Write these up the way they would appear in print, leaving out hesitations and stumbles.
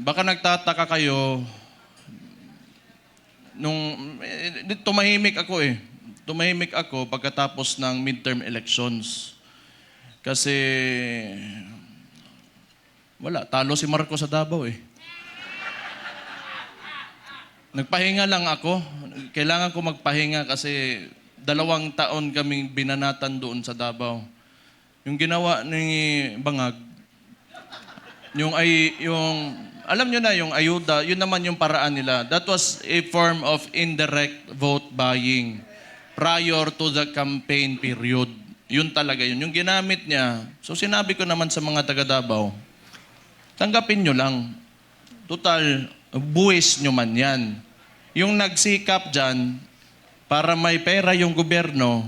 baka nagtataka kayo, tumahimik ako eh. Tumahimik ako pagkatapos ng midterm elections. Kasi, wala, talo si Marcos sa Davao eh. Nagpahinga lang ako. Kailangan ko magpahinga kasi 2 taon kaming binanatan doon sa Davao. Yung ginawa ni Bangag, alam nyo na, yung ayuda, yun naman yung paraan nila. That was a form of indirect vote buying prior to the campaign period. Yun talaga yun. Yung ginamit niya, so sinabi ko naman sa mga taga Davao, tanggapin nyo lang. Total, buwis nyo man yan. Yung nagsikap dyan, para may pera yung gobyerno,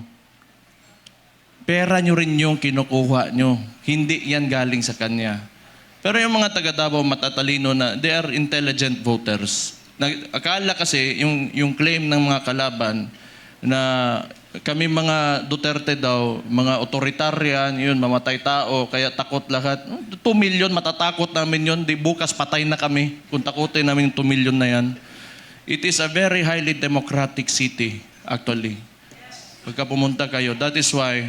pera nyo rin yung kinukuha nyo. Hindi yan galing sa kanya. Pero yung mga taga Davao matatalino na, they are intelligent voters. Akala kasi, yung claim ng mga kalaban, na kami mga Duterte daw, mga authoritarian, yun, mamatay tao, kaya takot lahat. 2 million, matatakot namin yun. Di bukas patay na kami kung takutin namin yung 2 million na yan. It is a very highly democratic city, actually. Pagka pumunta kayo, that is why,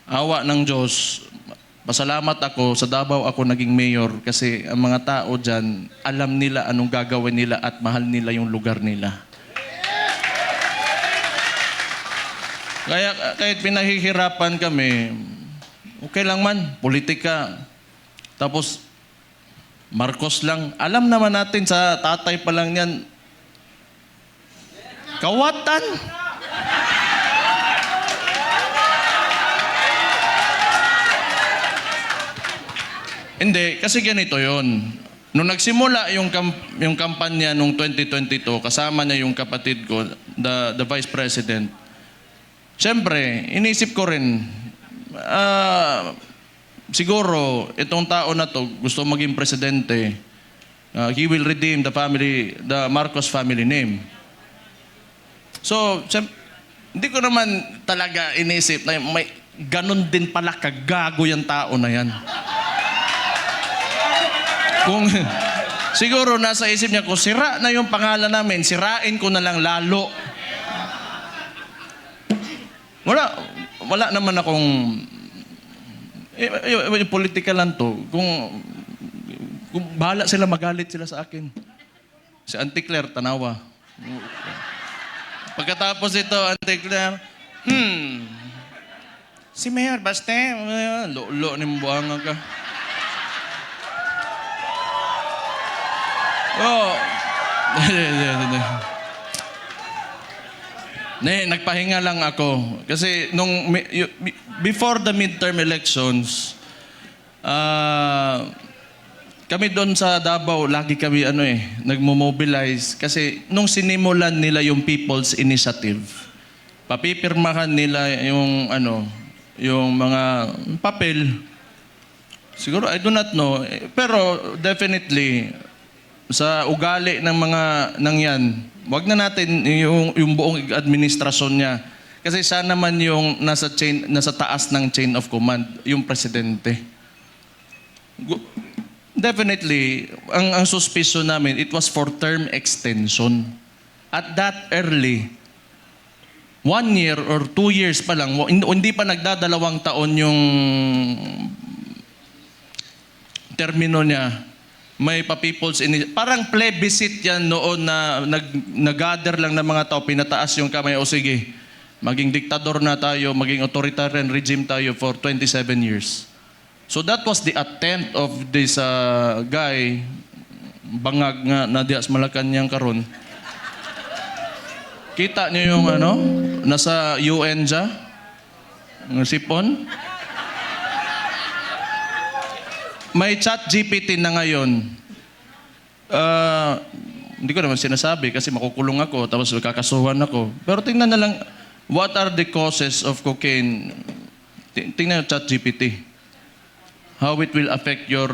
awa ng Diyos, pasalamat ako, sa Davao ako naging mayor kasi ang mga tao dyan, alam nila anong gagawin nila at mahal nila yung lugar nila. Kaya kahit pinahihirapan kami, okay lang man, politika. Tapos, Marcos lang. Alam naman natin sa tatay pa lang yan, kawatan. Hindi, kasi ganito yon. Nung nagsimula yung kampanya nung 2022, kasama niya yung kapatid ko, the Vice President, siyempre, inisip ko rin, siguro, itong tao na to gusto maging presidente. He will redeem the Marcos family name. So, hindi ko naman talaga inisip na may ganun din pala kagago yung tao na yan. Kung siguro nasa isip niya, kung sira na yung pangalan namin, sirain ko na lang lalo. Wala naman akong politika lang to. Kung bahala sila, magalit sila sa akin. Si Auntie Claire, tanawa. Pagkatapos ito, Auntie Claire, si Mayor Baste, lo ni buhanga ka. Oh. Nagpahinga lang ako. Kasi before the midterm elections, kami doon sa Davao, lagi kami nagmo-mobilize. Kasi nung sinimulan nila yung People's Initiative, papipirmahan nila yung mga papel. Siguro, I do not know. Pero definitely, sa ugali ng mga nangyan, wag na natin yung buong administrasyon niya. Kasi siya naman yung nasa taas ng chain of command, yung presidente. Definitely, ang suspicion namin, it was for term extension. At that early, 1 year or 2 years pa lang, hindi pa nagdadalawang taon yung termino niya, may pa-people's initiative. Parang plebiscite yan noon na nag-gather lang ng mga tao, pinataas yung kamay, o sige, maging diktador na tayo, maging authoritarian regime tayo for 27 years. So that was the attempt of this guy, Bangag nga na dias Malacanang karon. Kita niyo yung nasa UN siya, ng sipon. May ChatGPT na ngayon. Hindi ko naman sinasabi kasi makukulong ako tapos kakasuhan ako. Pero tingnan na lang, what are the causes of cocaine? Tingnan yung ChatGPT. How it will affect your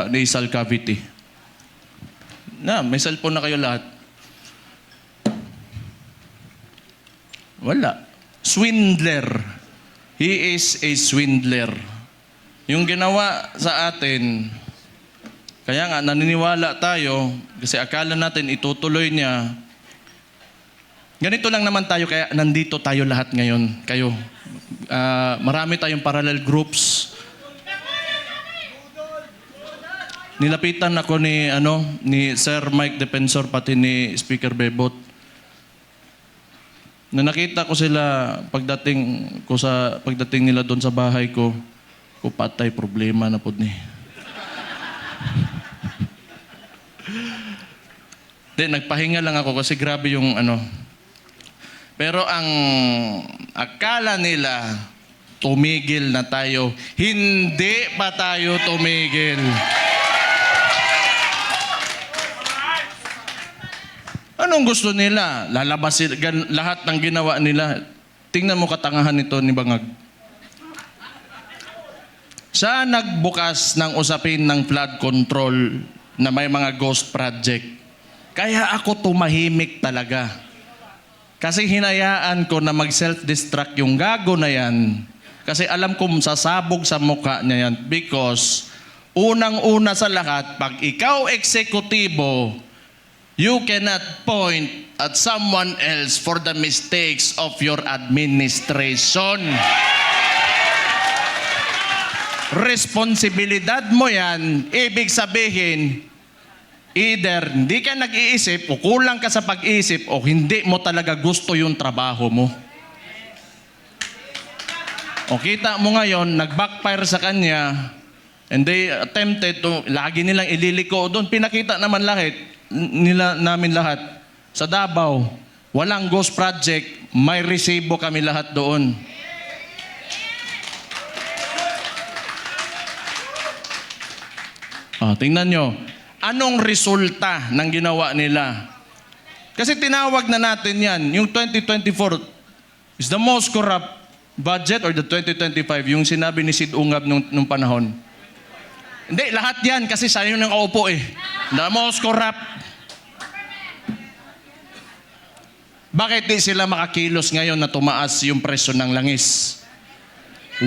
nasal cavity. May cellphone na kayo lahat. Wala. Swindler. He is a swindler. Yung ginawa sa atin, Kaya nga, naniniwala tayo kasi akala natin itutuloy niya. Ganito lang naman tayo, kaya nandito tayo lahat ngayon. Kayo. Marami tayong parallel groups. Nilapitan ako ni Sir Mike Defensor pati ni Speaker Bebot. Na nakita ko sila pagdating nila doon sa bahay ko patay problema na pod ni. Nagpahinga lang ako kasi grabe yung Pero ang akala nila, tumigil na tayo. Hindi pa tayo tumigil. Anong gusto nila? Lalabas lahat ng ginawa nila. Tingnan mo katangahan nito ni Bangag. Siya nagbukas ng usapin ng flood control na may mga ghost project. Kaya ako tumahimik talaga. Kasi hinayaan ko na mag-self-destruct yung gago na yan. Kasi alam kong sasabog sa mukha niya yan. Because, unang-una sa lahat, pag ikaw eksekutibo, you cannot point at someone else for the mistakes of your administration. Responsibilidad mo yan, ibig sabihin, either hindi ka nag-iisip o kulang ka sa pag-iisip o hindi mo talaga gusto yung trabaho mo. O kita mo ngayon, nag-backfire sa kanya and they attempted to, lagi nilang ililiko doon. Pinakita naman namin lahat. Sa Davao, walang ghost project, may resibo kami lahat doon. Tingnan nyo. Anong resulta ng ginawa nila? Kasi tinawag na natin yan. Yung 2024 is the most corrupt budget or the 2025, yung sinabi ni Sid Ungab nung panahon. Hindi, lahat yan kasi sa inyo nang kaupo eh. The most corrupt. Bakit di sila makakilos ngayon na tumaas yung presyo ng langis?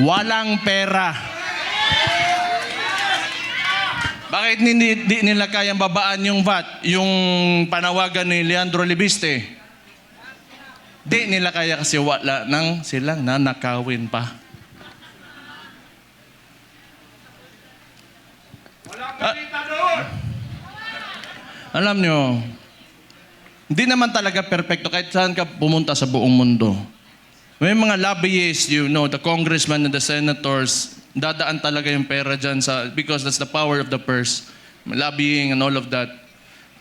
Walang pera. Bakit di nila kayang babaan yung VAT? Yung panawagan ni Leandro Libiste. Di nila kaya kasi wala nang silang nanakawin pa. Alam nyo, hindi naman talaga perfecto kahit saan ka pumunta sa buong mundo. May mga lobbyists, the congressmen and the senators, dadaan talaga yung pera dyan because that's the power of the purse. Lobbying and all of that.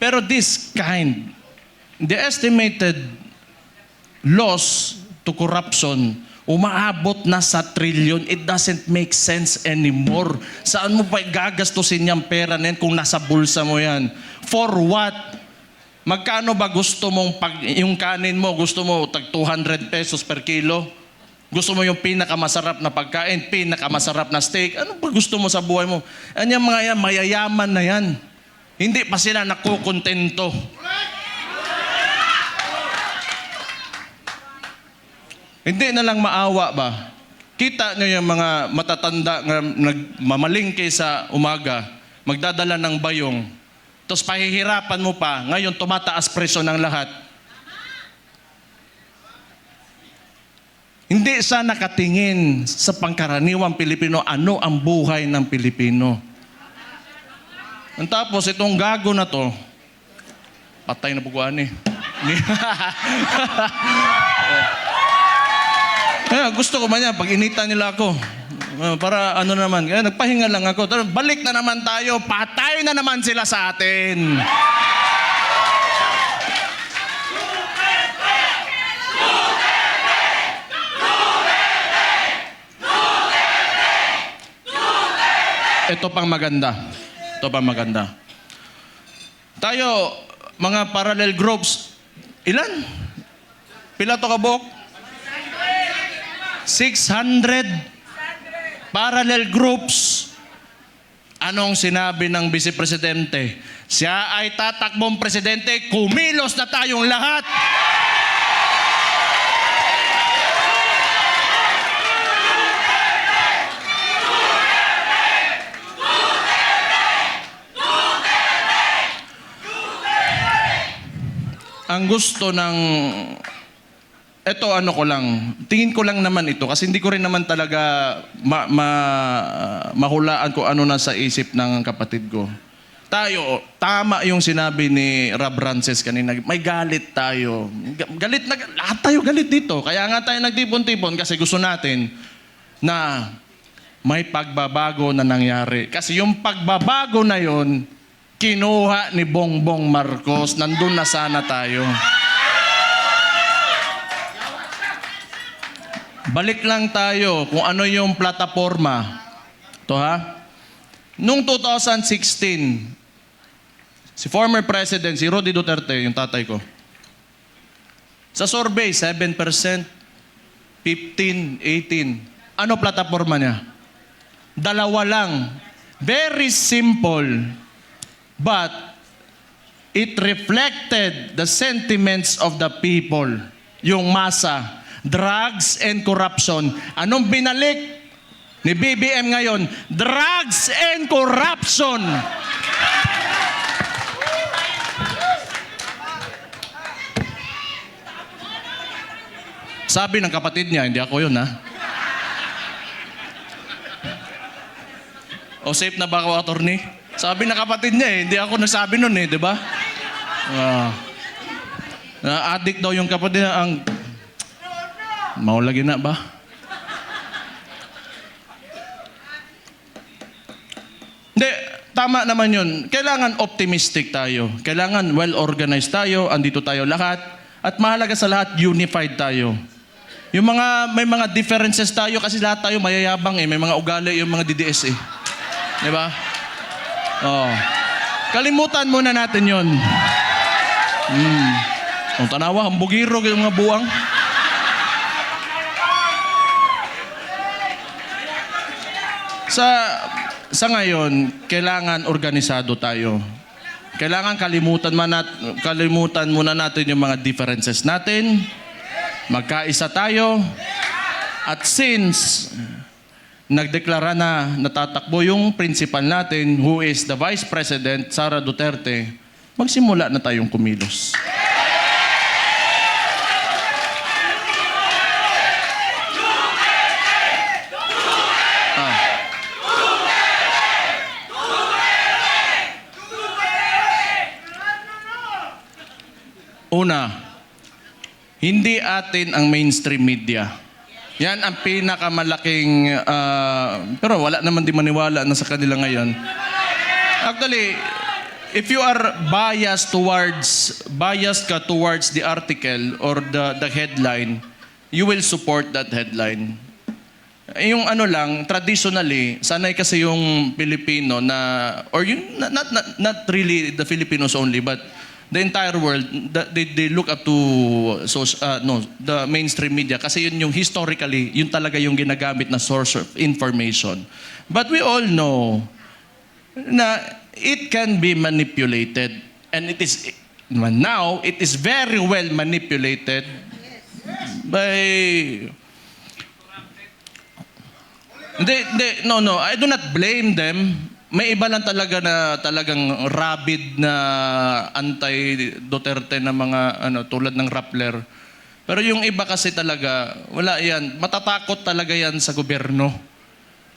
Pero the estimated loss to corruption, umaabot na sa trillion. It doesn't make sense anymore. Saan mo pa gagastusin yung pera na yan kung nasa bulsa mo yan? For what? Magkano ba gusto mong yung kanin mo, gusto mo tag 200 pesos per kilo? Gusto mo yung pinakamasarap na pagkain, pinakamasarap na steak? Ano ba gusto mo sa buhay mo? Yan mga yan, mayayaman na yan. Hindi pa sila nakukontento. Hindi na lang maawa ba? Kita nyo yung mga matatanda na nagmamalingke sa umaga, magdadala ng bayong, tapos pahihirapan mo pa, ngayon tumataas presyo ng lahat. Hindi sa nakatingin sa pangkaraniwang Pilipino, ano ang buhay ng Pilipino. Ang tapos, itong gago na to, patay na buguan eh. Gusto ko man yan, pag inita nila ako, para naman, kaya nagpahinga lang ako. Balik na naman tayo, patay na naman sila sa atin. Ito pang maganda. Tayo, mga parallel groups, ilan? Pila to kabok? 600 parallel groups. Anong sinabi ng Vice Presidente? Siya ay tatakbong presidente, kumilos na tayong lahat. ang gusto ng... Ito ano ko lang, tingin ko lang naman ito kasi hindi ko rin naman talaga mahulaan kung ano nasa isip ng kapatid ko. Tayo, tama yung sinabi ni Rob Rances kanina, may galit tayo. Galit na, lahat tayo galit dito. Kaya nga tayo nagtipon-tipon kasi gusto natin na may pagbabago na nangyari. Kasi yung pagbabago na yon, kinuha ni Bongbong Marcos, nandun na sana tayo. Balik lang tayo kung ano yung plataforma. Ito ha. Noong 2016, si former President, si Roddy Duterte, yung tatay ko, sa survey, 7%, 15, 18. Ano plataforma niya? Dalawa lang. Very simple. But it reflected the sentiments of the people. Yung masa. Drugs and corruption. Anong binalik ni BBM ngayon? Drugs and corruption. Sabi ng kapatid niya, hindi ako yun ha. O safe na ba ako, attorney? Sabi ng kapatid niya hindi ako nasabi nun di ba? Na-addict daw yung kapatid niya, ang maulagi na ba? Hindi, tama naman yun. Kailangan optimistic tayo. Kailangan well-organized tayo. Andito tayo lahat. At mahalaga sa lahat, unified tayo. Yung may mga differences tayo kasi lahat tayo mayayabang May mga ugali yung mga DDS Di ba? Kalimutan muna natin yun. Ang tanawa, ang bugiro, yung mga buwang. Sa ngayon, kailangan organisado tayo. Kailangan kalimutan muna natin yung mga differences natin. Magkaisa tayo. At since nagdeklara na natatakbo yung principal natin, who is the Vice President, Sara Duterte, magsimula na tayong kumilos. Una, hindi atin ang mainstream media. Yan ang pinakamalaking, pero wala naman di maniwala na sa kanila ngayon. Actually, if you are biased ka towards the article or the headline, you will support that headline. Yung ano lang, traditionally, sanay kasi yung Pilipino na, or yung, not really the Filipinos only, but the entire world, they look up to the mainstream media kasi yun yung historically, yun talaga yung ginagamit na source of information. But we all know na it can be manipulated. And it is, now, it is very well manipulated by... No, I do not blame them. May iba lang talaga na talagang rabid na anti-Duterte na mga tulad ng Rappler. Pero yung iba kasi talaga, wala yan. Matatakot talaga yan sa gobyerno.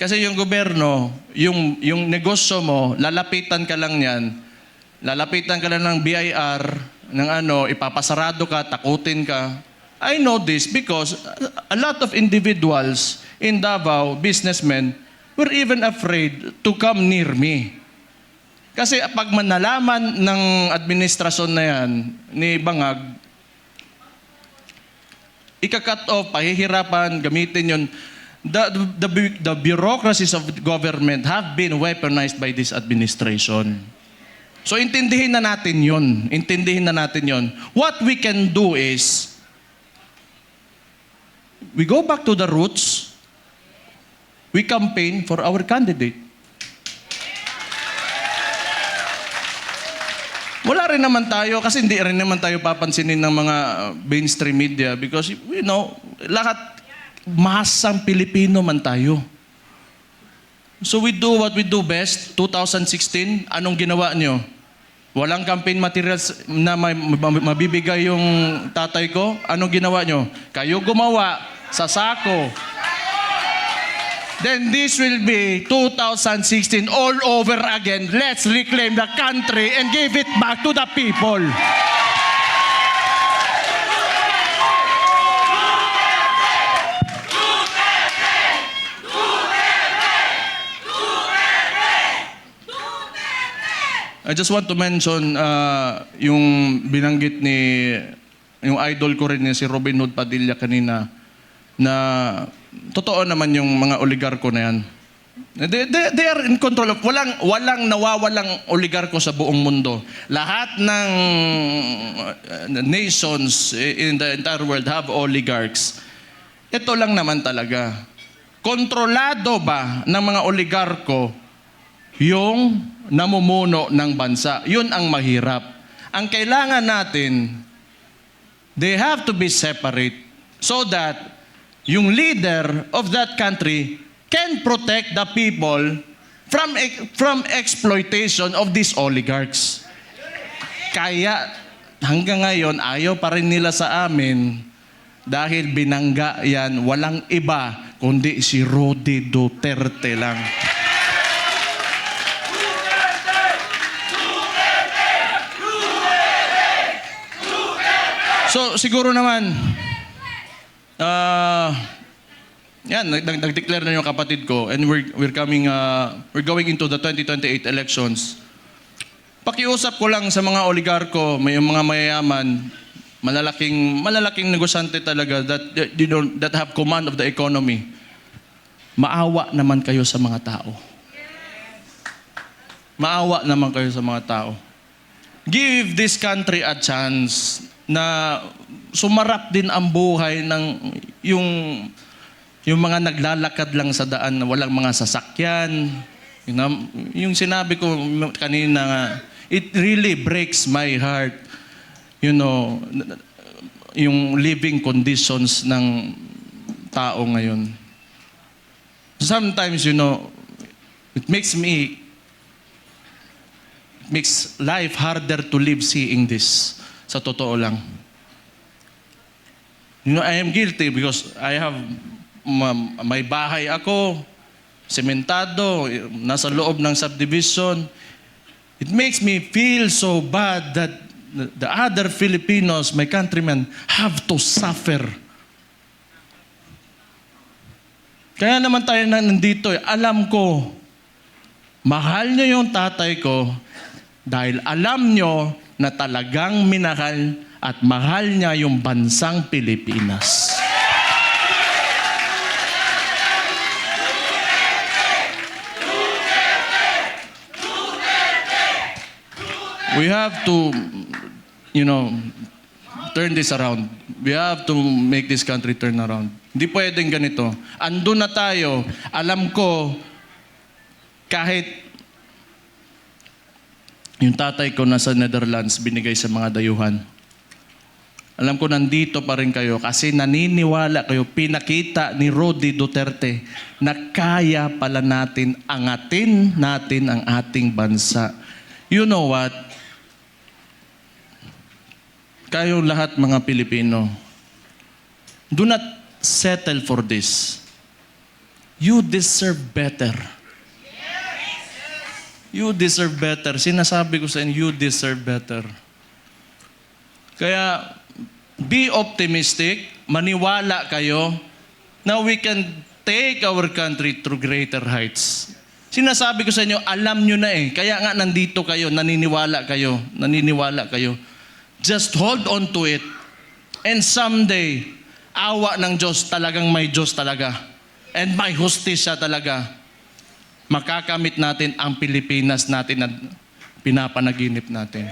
Kasi yung gobyerno, yung negosyo mo, lalapitan ka lang yan. Lalapitan ka lang ng BIR, ng ipapasarado ka, takutin ka. I know this because a lot of individuals in Davao, businessmen, were even afraid to come near me. Kasi pag manalaman ng administrasyon na yan, ni Bangag, ika-cut off, pahihirapan, gamitin yun. The bureaucracies of government have been weaponized by this administration. So intindihin na natin yun. Intindihin na natin yun. What we can do is, we go back to the roots. We campaign for our candidate. Wala rin naman tayo, kasi hindi rin naman tayo papansinin ng mga mainstream media because, lahat, masang Pilipino man tayo. So we do what we do best. 2016, anong ginawa nyo? Walang campaign materials na mabibigay yung tatay ko. Anong ginawa nyo? Kayo gumawa sa sako. Then this will be 2016 all over again. Let's reclaim the country and give it back to the people. I just want to mention yung binanggit yung idol ko rin si Robin Hood Padilla kanina na totoo naman yung mga oligarko na yan. They are in control of, walang nawawalang oligarko sa buong mundo. Lahat ng nations in the entire world have oligarchs. Ito lang naman talaga. Kontrolado ba ng mga oligarko yung namumuno ng bansa? Yun ang mahirap. Ang kailangan natin, they have to be separate so that yung leader of that country can protect the people from exploitation of these oligarchs. Kaya hanggang ngayon, ayaw pa rin nila sa amin dahil binangga yan, walang iba kundi si Rody Duterte lang. So siguro naman, yan, nag-declare na yung kapatid ko and we're going into the 2028 elections. Pakiusap ko lang sa mga oligarko, may mga mayayaman, malalaking negosyante talaga that have command of the economy. Maawa naman kayo sa mga tao. Maawa naman kayo sa mga tao. Give this country a chance na sumarap din ang buhay ng yung mga naglalakad lang sa daan na walang mga sasakyan. Yung sinabi ko kanina nga, it really breaks my heart. Yung living conditions ng tao ngayon. Sometimes, it makes life harder to live seeing this. Sa totoo lang. I am guilty because I have may bahay ako, sementado, nasa loob ng subdivision. It makes me feel so bad that the other Filipinos, my countrymen, have to suffer. Kaya naman tayo nandito. Alam ko, mahal niyo yung tatay ko dahil alam niyo na talagang minahal at mahal niya yung bansang Pilipinas. We have to, turn this around. We have to make this country turn around. Hindi pwedeng ganito. Andun na tayo. Alam ko, kahit yung tatay ko nasa Netherlands, binigay sa mga dayuhan. Alam ko nandito pa rin kayo kasi naniniwala kayo, pinakita ni Rody Duterte na kaya pala natin angatin natin ang ating bansa. You know what? Kayo lahat mga Pilipino, do not settle for this. You deserve better. You deserve better. Sinasabi ko sa inyo, you deserve better. Kaya, be optimistic, maniwala kayo na we can take our country through greater heights. Sinasabi ko sa inyo, alam nyo na kaya nga nandito kayo, naniniwala kayo. Just hold on to it. And someday, awa ng Diyos, talagang may Diyos talaga. And may hustisya talaga. Makakamit natin ang Pilipinas natin na pinapanaginip natin.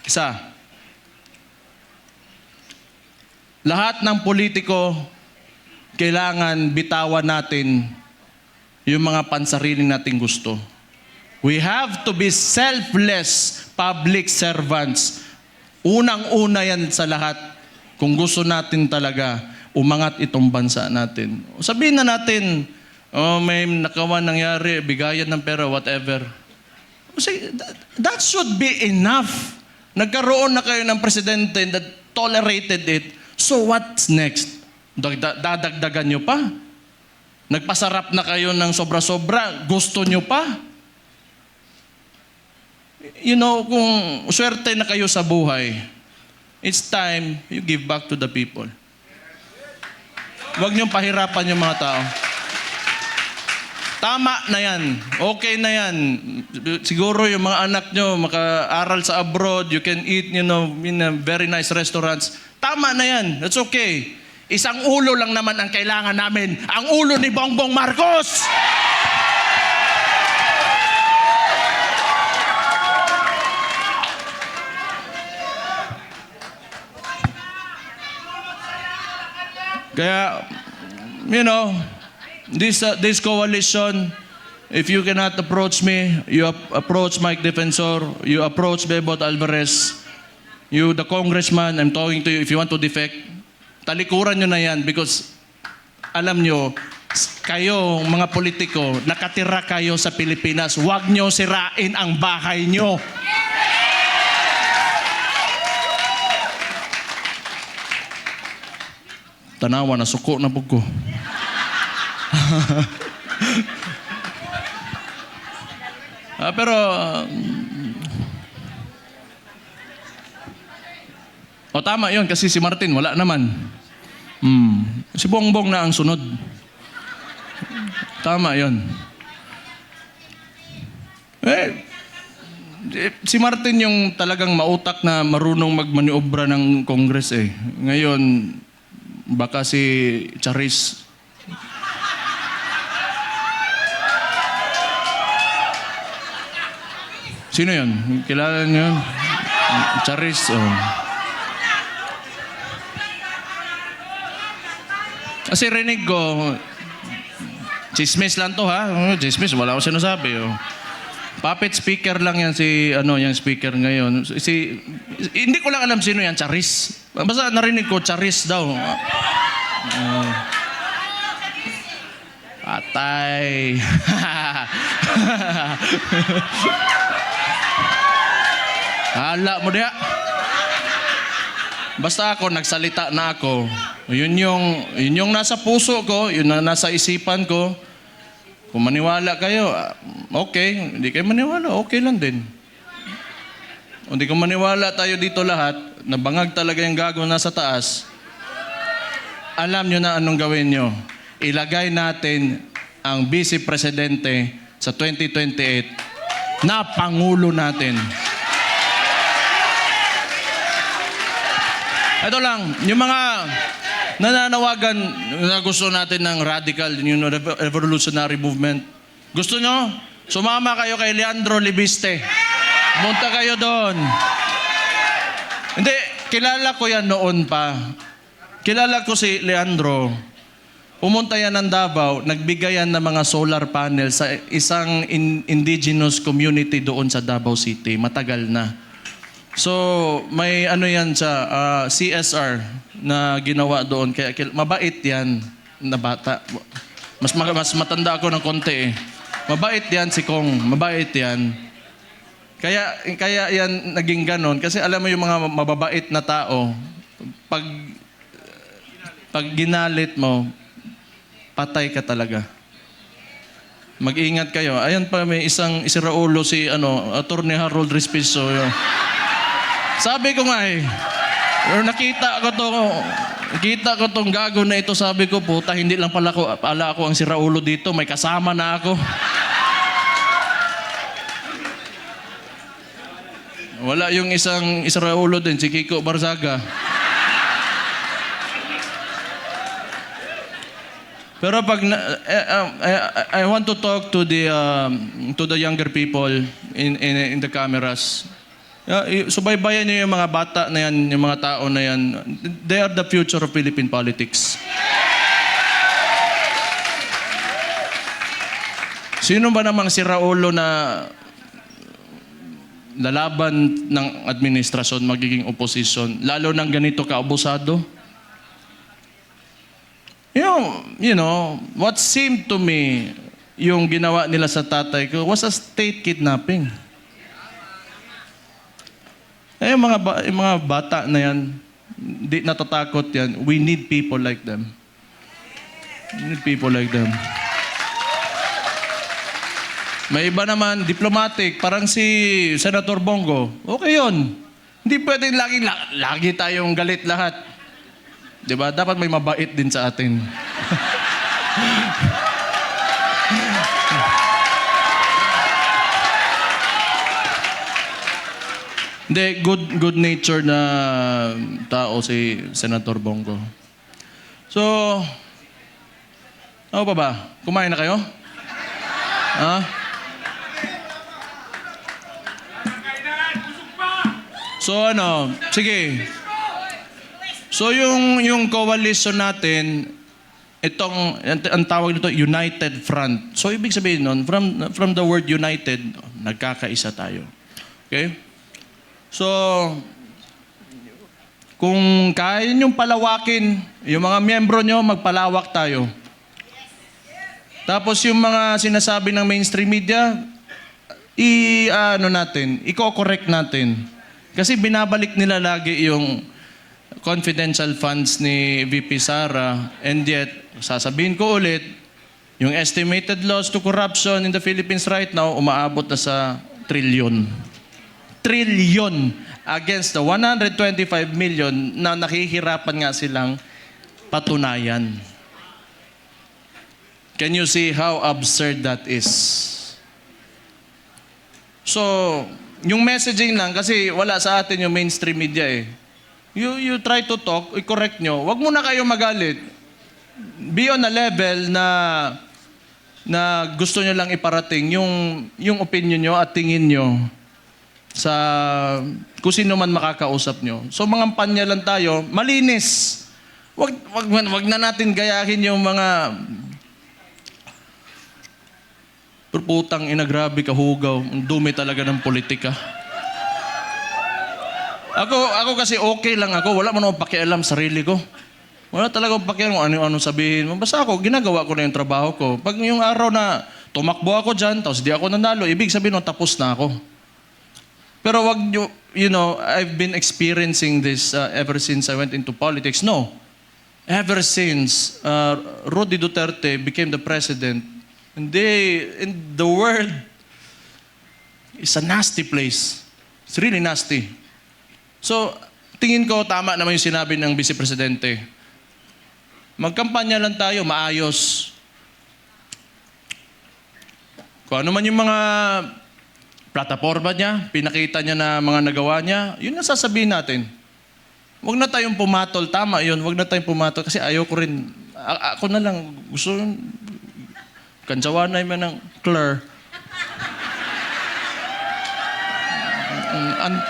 Isa, lahat ng politiko, kailangan bitawan natin yung mga pansarili nating gusto. We have to be selfless public servants. Unang-una yan sa lahat. Kung gusto natin talaga umangat itong bansa natin. Sabihin na natin, may nakawan nangyari, bigayan ng pera, whatever. Kasi that should be enough. Nagkaroon na kayo ng presidente that tolerated it. So what's next? Dadagdagan nyo pa? Nagpasarap na kayo ng sobra-sobra? Gusto nyo pa? You know, kung swerte na kayo sa buhay, it's time you give back to the people. Huwag niyong pahirapan yung mga tao. Tama na yan. Okay na yan. Siguro yung mga anak nyo maka-aral sa abroad, you can eat, you know, in a very nice restaurants. Tama na yan. That's okay. Isang ulo lang naman ang kailangan namin. Ang ulo ni Bongbong Marcos! Kaya, you know, this coalition, if you cannot approach me, you approach Mike Defensor, you approach Bebot Alvarez, you, the congressman, I'm talking to you, if you want to defect, talikuran nyo na yan because alam nyo, kayo, mga politiko, nakatira kayo sa Pilipinas, huwag nyo sirain ang bahay nyo. Tanawa, nasuko na po ko. Pero, tama yun kasi si Martin, wala naman. Si Bongbong na ang sunod. Tama yun. Si Martin yung talagang mautak na marunong magmaniobra ng Congress eh. Ngayon, baka si Charis. Sino yun? Kilala niyo yun? Charis. Kasi rinig ko, chismis lang to ha. Chismis, wala akong sinasabi. Puppet speaker lang yan yung speaker ngayon. Hindi ko lang alam sino yan, Charis. Basta narinig ko, Charis daw. Patay. Hala mo diya. Basta ako, nagsalita na ako. Yun yung nasa puso ko, yun na nasa isipan ko. Kung maniwala kayo, okay. Hindi kayo maniwala, okay lang din. Kung di kung maniwala tayo dito lahat, nabangag talaga yung gago nasa taas, alam nyo na anong gawin nyo. Ilagay natin ang Vice Presidente sa 2028 na Pangulo natin. Ito lang, yung mga nananawagan na gusto natin ng radical, yung revolutionary movement. Gusto nyo? Sumama kayo kay Leandro Libiste. Punta kayo doon. Hindi, kilala ko yan noon pa. Kilala ko si Leandro. Pumunta yan ng Davao, nagbigay yan ng mga solar panel sa isang indigenous community doon sa Davao City. Matagal na. So, may yan sa CSR na ginawa doon. Kaya mabait yan na bata. Mas matanda ako ng konti eh. Mabait yan si Kong. Mabait yan. Kaya yan naging ganon. Kasi alam mo yung mga mababait na tao, pag ginalit mo, patay ka talaga. Mag-ingat kayo. Ayan pa, may isang Raulo si Attorney Harold Respiso. Sabi ko nga nakita ko tong gago na ito, sabi ko, puta, hindi lang pala ako ang si Raulo dito, may kasama na ako. Wala yung isang Raulo din, si Kiko Barzaga. Pero pag I want to talk to the younger people in the cameras. Subaybayan niyo yung mga bata na yan, yung mga tao na yan. They are the future of Philippine politics. Sino ba namang si Raulo na lalaban ng administrasyon, magiging opposition, lalo ng ganito kaabusado? What seemed to me, yung ginawa nila sa tatay ko was a state kidnapping. Yung mga bata na yan, di natatakot yan. We need people like them. We need people like them. May iba naman, diplomatic, parang si Senator Bongo. Okay yun. Hindi pwedeng lagi tayong galit lahat. Diba? Dapat may mabait din sa atin. Hindi, good nature na tao si Senator Bongo. So, ano pa ba? Kumain na kayo? Ha? So sige. So yung coalition natin, ang tawag nito, United Front. So ibig sabihin nun, from the word united, nagkakaisa tayo. Okay? So, kung kaya niyong palawakin, yung mga miyembro nyo, magpalawak tayo. Tapos yung mga sinasabi ng mainstream media, i-correct natin. Kasi binabalik nila lagi yung confidential funds ni VP Sara, and yet, sasabihin ko ulit, yung estimated loss to corruption in the Philippines right now, umaabot na sa trilyon. Trilyon against the 125 million na nakihirapan nga silang patunayan. Can you see how absurd that is? So, yung messaging lang, kasi wala sa atin yung mainstream media eh. You try to talk, i-correct nyo. Huwag muna kayo magalit. Be on a level na gusto nyo lang iparating yung opinion nyo at tingin nyo sa kung sino man makakausap nyo. So mga panya lang tayo, malinis. Wag na natin gayahin yung mga putang ina, grabe kahugaw. Ang dumi talaga ng politika. Ako kasi okay lang ako. Wala man akong pakialam sarili ko. Wala talaga akong pakialam kung ano sabihin mo. Basta ako, ginagawa ko na yung trabaho ko. Pag yung araw na tumakbo ako dyan, tapos di ako nanalo, ibig sabihin mo, tapos na ako. Pero wag nyo, I've been experiencing this ever since I went into politics. No. Ever since Rudy Duterte became the president, and the world is a nasty place. It's really nasty. So, tingin ko tama naman yung sinabi ng Vice Presidente. Magkampanya lang tayo, maayos. Kung ano man yung mga plataforma niya, pinakita niya na mga nagawa niya, yun ang sasabihin natin. Huwag na tayong pumatol. Tama yun, huwag na tayong pumatol. Kasi ayaw ko rin, ako na lang, gusto kansawanay man ng Claire.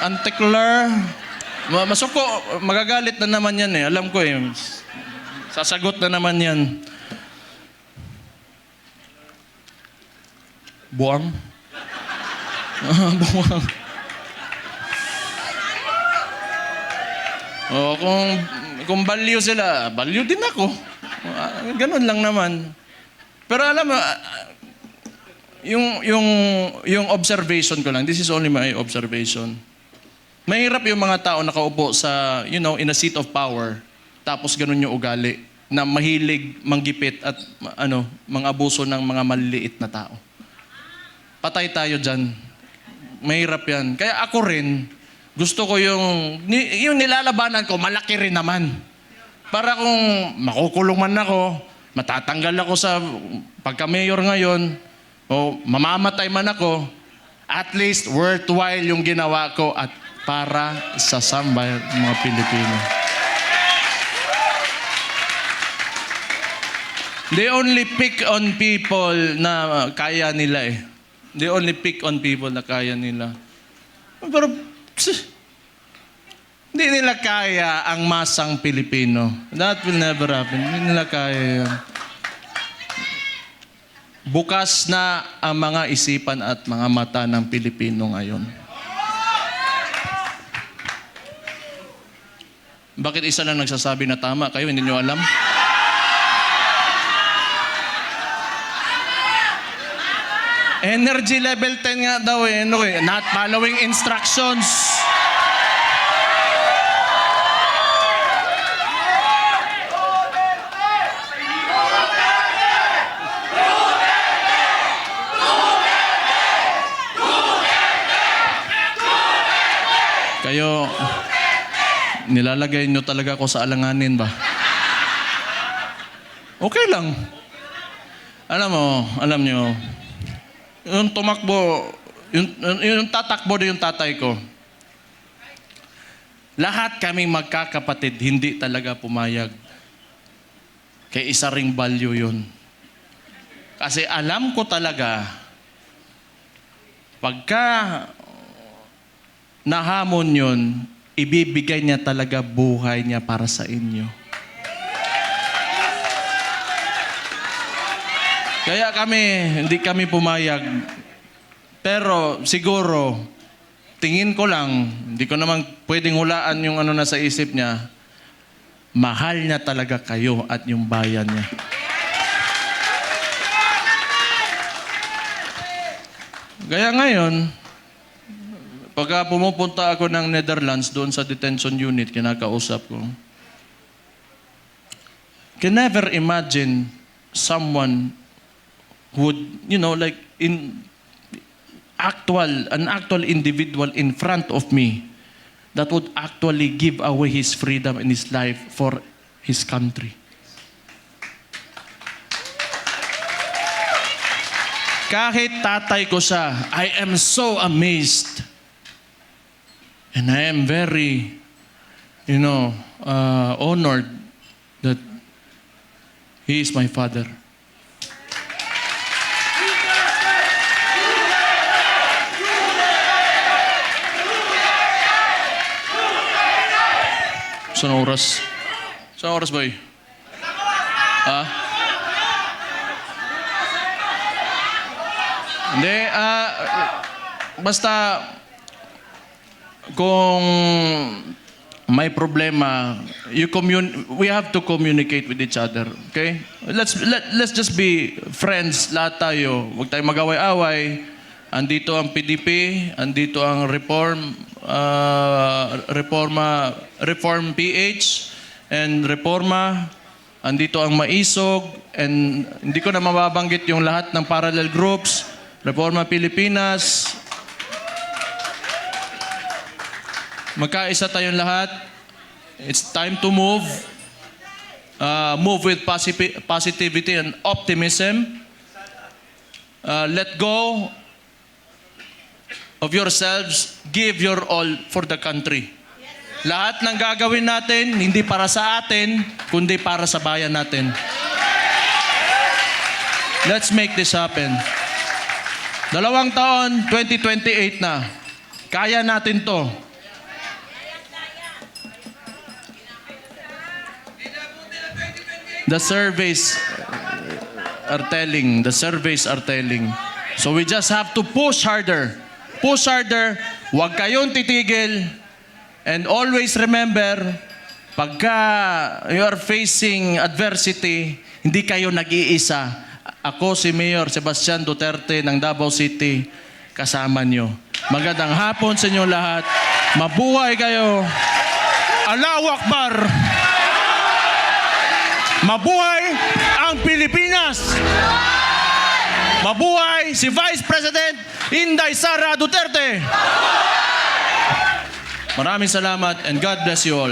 Ante-Claire. Masuko, magagalit na naman yan eh. Alam ko eh. Sasagot na naman yan. Buwang? Buwang. O, kung baliw sila, baliw din ako. Ganun lang naman. Pero alam mo, yung observation ko lang, this is only my observation. Mahirap yung mga tao nakaupo sa, in a seat of power, tapos ganun yung ugali, na mahilig manggipit at mang-abuso ng mga maliliit na tao. Patay tayo dyan. Mahirap yan. Kaya ako rin, gusto ko yung nilalabanan ko, malaki rin naman. Para kung makukulong man ako, matatanggal ako sa pagka-mayor ngayon, o mamamatay man ako, at least worthwhile yung ginawa ko at para sa sambayan ng mga Pilipino. They only pick on people na kaya nila eh. They only pick on people na kaya nila. Pero, hindi nila kaya ang masang Pilipino. That will never happen. Hindi nila kaya yan. Bukas na ang mga isipan at mga mata ng Pilipino ngayon. Bakit isa lang nagsasabi na tama? Kayo, hindi nyo alam? Energy level 10 nga daw eh. Ano eh? Not following instructions. Kayo, nilalagay nyo talaga ako sa alanganin ba? Okay lang. Alam nyo, yung tumakbo, yung tatakbo na yung tatay ko, lahat kaming magkakapatid, hindi talaga pumayag. Kaya isa ring value yun. Kasi alam ko talaga, pagka nahamon yun, ibibigay niya talaga buhay niya para sa inyo. Kaya hindi kami pumayag. Pero siguro, tingin ko lang, hindi ko naman pwedeng hulaan yung ano na sa isip niya, mahal niya talaga kayo at yung bayan niya. Kaya ngayon, pagka pumupunta ako ng Netherlands doon sa detention unit, kinakausap ko, can never imagine someone would, like an actual individual in front of me that would actually give away his freedom and his life for his country. Kahit tatay ko siya, I am so amazed. And I am very, honored that he is my father. Saan oras? Saan oras ba eh? Ha? Hindi, basta kung may problema, we have to communicate with each other, okay? Let's just be friends, lahat tayo. Huwag tayong mag-away-away. Andito ang PDP, andito ang Reform PH, and Reforma, andito ang Maisog, and hindi ko na mababanggit yung lahat ng parallel groups, Reforma Pilipinas. Magkaisa tayong lahat. It's time to move. Move with positivity and optimism. Let go of yourselves, give your all for the country. Lahat ng gagawin natin, hindi para sa atin, kundi para sa bayan natin. Let's make this happen. 2 taon, 2028 na. Kaya natin to. The surveys are telling. So we just have to push harder. Push harder, huwag kayong titigil, and always remember, pagka you are facing adversity, hindi kayo nag-iisa. Ako si Mayor Sebastian Duterte ng Davao City, kasama nyo. Magandang hapon sa inyo lahat. Mabuhay kayo. Allahu Akbar! Mabuhay ang Pilipinas! Mabuhay si Vice President Inday Sara Duterte! Maraming salamat and God bless you all.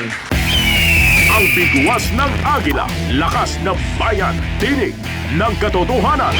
Ang bigwas ng agila, lakas ng bayan, tinig ng katotohanan.